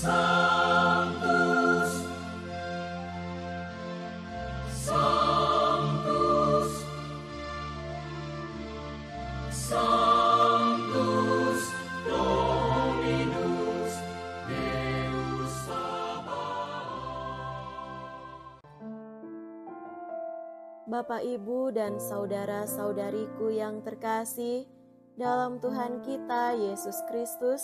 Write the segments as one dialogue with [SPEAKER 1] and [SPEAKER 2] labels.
[SPEAKER 1] Sanctus, Sanctus, Sanctus Dominus Deus Sabaoth.
[SPEAKER 2] Bapak, Ibu, dan saudara-saudariku yang terkasih dalam Tuhan kita Yesus Kristus,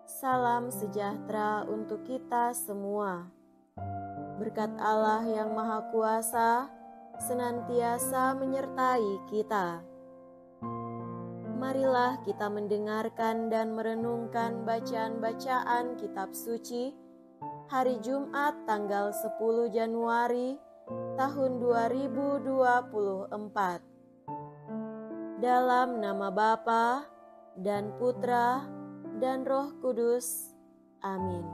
[SPEAKER 2] salam sejahtera untuk kita semua. Berkat Allah yang Maha Kuasa senantiasa menyertai kita. Marilah kita mendengarkan dan merenungkan bacaan-bacaan kitab suci hari Jumat tanggal 10 Januari tahun 2024. Dalam nama Bapa dan Putra dan Roh Kudus. Amin.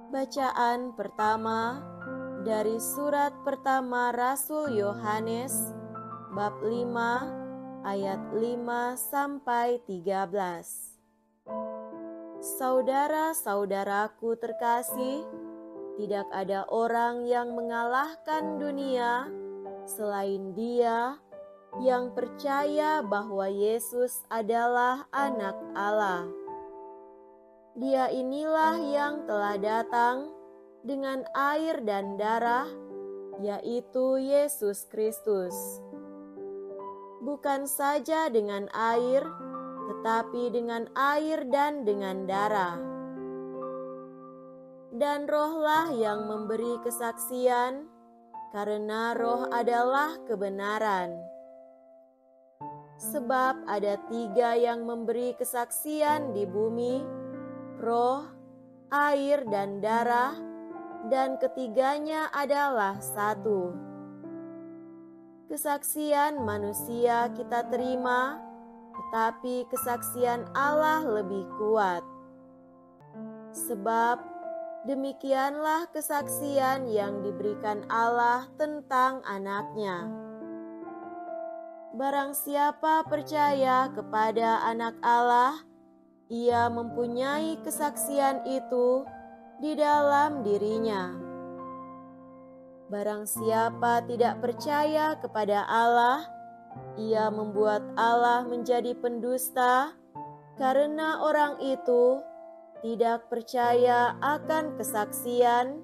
[SPEAKER 2] Bacaan pertama dari surat pertama Rasul Yohanes bab 5 ayat 5 sampai 13. Saudara-saudaraku terkasih, tidak ada orang yang mengalahkan dunia selain Dia yang percaya bahwa Yesus adalah Anak Allah. Dia inilah yang telah datang dengan air dan darah, yaitu Yesus Kristus. Bukan saja dengan air, tetapi dengan air dan dengan darah. Dan Rohlah yang memberi kesaksian, karena Roh adalah kebenaran. Sebab ada 3 yang memberi kesaksian di bumi, roh, air, dan darah, dan ketiganya adalah satu. Kesaksian manusia kita terima, tetapi kesaksian Allah lebih kuat. Sebab demikianlah kesaksian yang diberikan Allah tentang Anaknya. Barang siapa percaya kepada Anak Allah, ia mempunyai kesaksian itu di dalam dirinya. Barang siapa tidak percaya kepada Allah, ia membuat Allah menjadi pendusta, karena orang itu tidak percaya akan kesaksian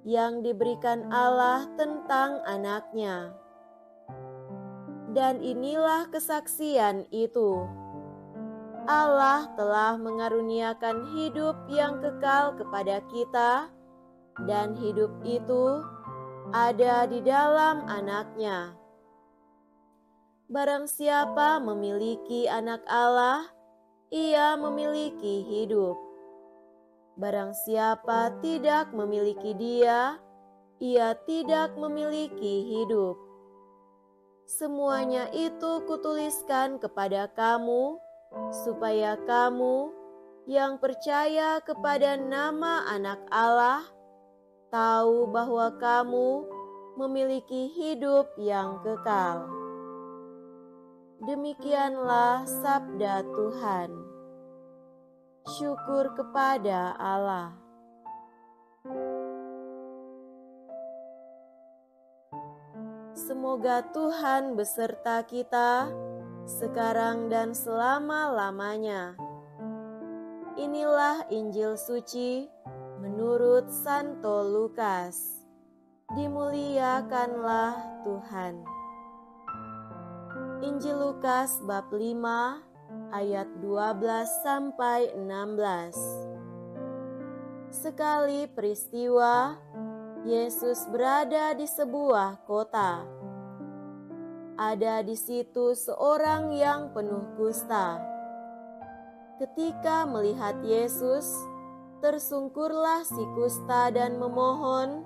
[SPEAKER 2] yang diberikan Allah tentang Anaknya. Dan inilah kesaksian itu: Allah telah mengaruniakan hidup yang kekal kepada kita, dan hidup itu ada di dalam Anaknya. Barang siapa memiliki Anak Allah, ia memiliki hidup. Barang siapa tidak memiliki Dia, ia tidak memiliki hidup. Semuanya itu kutuliskan kepada kamu, supaya kamu yang percaya kepada nama Anak Allah tahu bahwa kamu memiliki hidup yang kekal. Demikianlah sabda Tuhan. Syukur kepada Allah. Semoga Tuhan beserta kita sekarang dan selama-lamanya. Inilah Injil suci menurut Santo Lukas. Dimuliakanlah Tuhan. Injil Lukas bab 5 ayat 12 sampai 16. Sekali peristiwa, Yesus berada di sebuah kota. Ada di situ seorang yang penuh kusta. Ketika melihat Yesus, tersungkurlah si kusta dan memohon,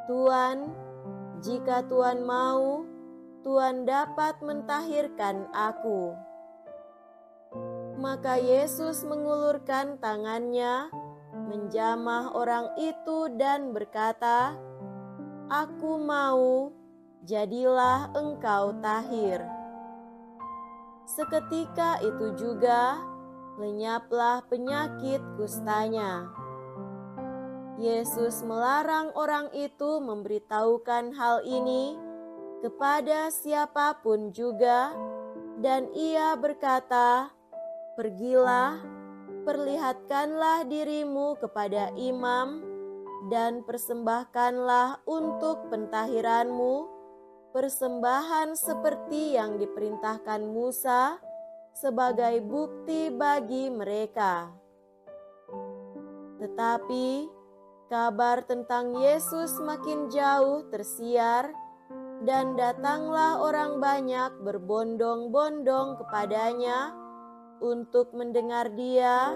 [SPEAKER 2] "Tuan, jika Tuan mau, Tuan dapat mentahirkan aku." Maka Yesus mengulurkan tangannya, menjamah orang itu dan berkata, "Aku mau, jadilah engkau tahir." Seketika itu juga lenyaplah penyakit kustanya. Yesus melarang orang itu memberitahukan hal ini kepada siapapun juga, dan ia berkata, "Pergilah, perlihatkanlah dirimu kepada imam, dan persembahkanlah untuk pentahiranmu persembahan seperti yang diperintahkan Musa sebagai bukti bagi mereka." Tetapi kabar tentang Yesus makin jauh tersiar, dan datanglah orang banyak berbondong-bondong kepadanya untuk mendengar Dia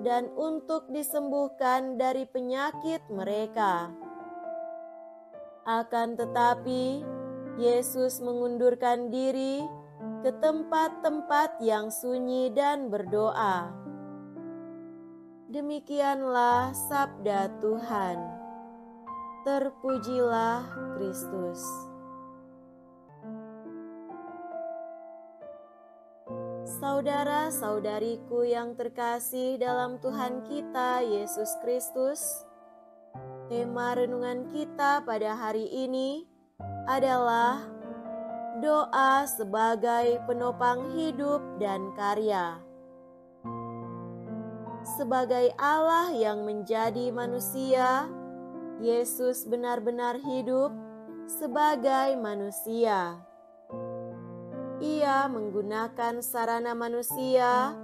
[SPEAKER 2] dan untuk disembuhkan dari penyakit mereka. Akan tetapi, Yesus mengundurkan diri ke tempat-tempat yang sunyi dan berdoa. Demikianlah sabda Tuhan. Terpujilah Kristus. Saudara-saudariku yang terkasih dalam Tuhan kita Yesus Kristus, tema renungan kita pada hari ini adalah doa sebagai penopang hidup dan karya. Sebagai Allah yang menjadi manusia, Yesus benar-benar hidup sebagai manusia. Ia menggunakan sarana manusia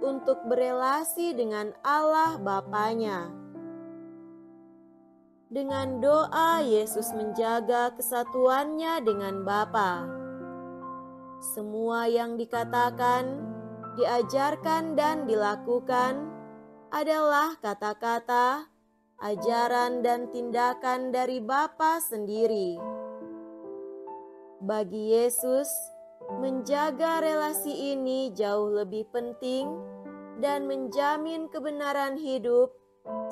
[SPEAKER 2] untuk berelasi dengan Allah Bapanya. Dengan doa, Yesus menjaga kesatuannya dengan Bapa. Semua yang dikatakan, diajarkan, dan dilakukan adalah kata-kata, ajaran, dan tindakan dari Bapa sendiri. Bagi Yesus, menjaga relasi ini jauh lebih penting dan menjamin kebenaran hidup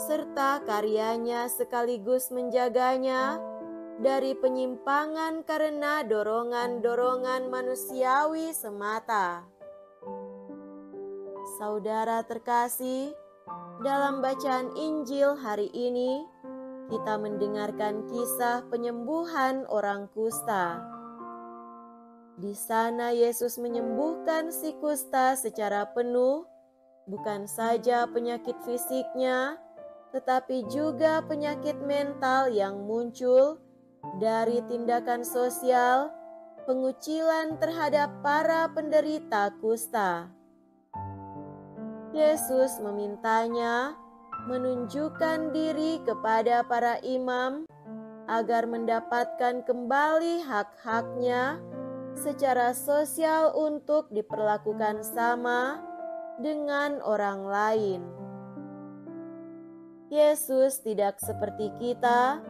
[SPEAKER 2] serta karyanya sekaligus menjaganya dari penyimpangan karena dorongan-dorongan manusiawi semata. Saudara terkasih, dalam bacaan Injil hari ini, kita mendengarkan kisah penyembuhan orang kusta. Di sana Yesus menyembuhkan si kusta secara penuh, bukan saja penyakit fisiknya, tetapi juga penyakit mental yang muncul dari tindakan sosial pengucilan terhadap para penderita kusta. Yesus memintanya menunjukkan diri kepada para imam agar mendapatkan kembali hak-haknya secara sosial untuk diperlakukan sama dengan orang lain. Yesus tidak seperti kita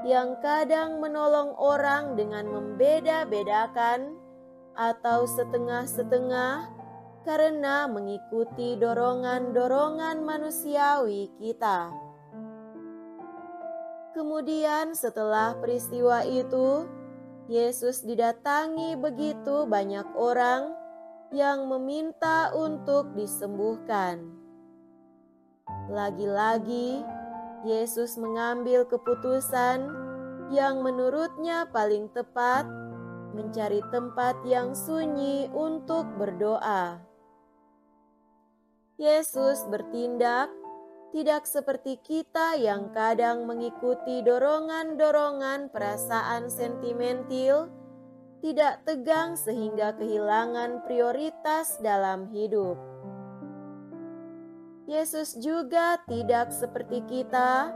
[SPEAKER 2] yang kadang menolong orang dengan membeda-bedakan atau setengah-setengah karena mengikuti dorongan-dorongan manusiawi kita. Kemudian setelah peristiwa itu, Yesus didatangi begitu banyak orang yang meminta untuk disembuhkan. Lagi-lagi, Yesus mengambil keputusan yang menurutnya paling tepat, mencari tempat yang sunyi untuk berdoa. Yesus bertindak tidak seperti kita yang kadang mengikuti dorongan-dorongan perasaan sentimental, tidak tegang sehingga kehilangan prioritas dalam hidup. Yesus juga tidak seperti kita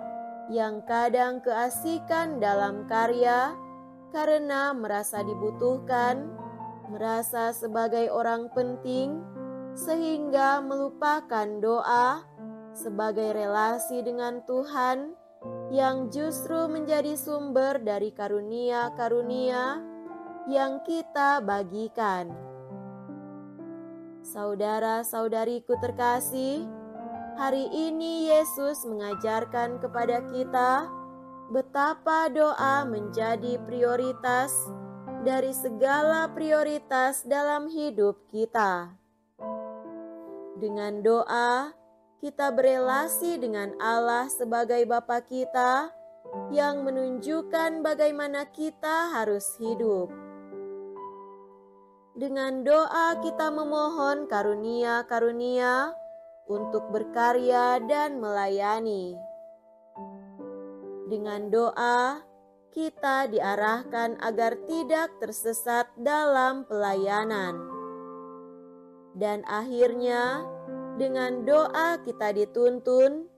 [SPEAKER 2] yang kadang keasikan dalam karya karena merasa dibutuhkan, merasa sebagai orang penting, sehingga melupakan doa sebagai relasi dengan Tuhan yang justru menjadi sumber dari karunia-karunia yang kita bagikan. Saudara-saudariku terkasih, hari ini Yesus mengajarkan kepada kita betapa doa menjadi prioritas dari segala prioritas dalam hidup kita. Dengan doa, kita berelasi dengan Allah sebagai Bapa kita yang menunjukkan bagaimana kita harus hidup. Dengan doa kita memohon karunia-karunia untuk berkarya dan melayani. Dengan doa, kita diarahkan agar tidak tersesat dalam pelayanan. Dan akhirnya, dengan doa kita dituntun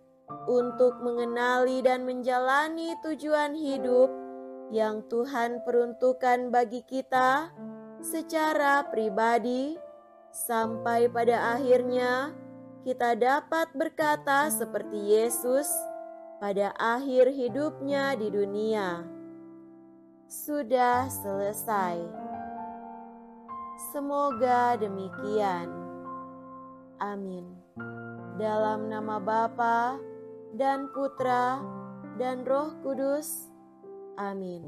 [SPEAKER 2] untuk mengenali dan menjalani tujuan hidup yang Tuhan peruntukkan bagi kita secara pribadi, sampai pada akhirnya kita dapat berkata seperti Yesus pada akhir hidupnya di dunia, "Sudah selesai." Semoga demikian. Amin. Dalam nama Bapa dan Putra dan Roh Kudus. Amin.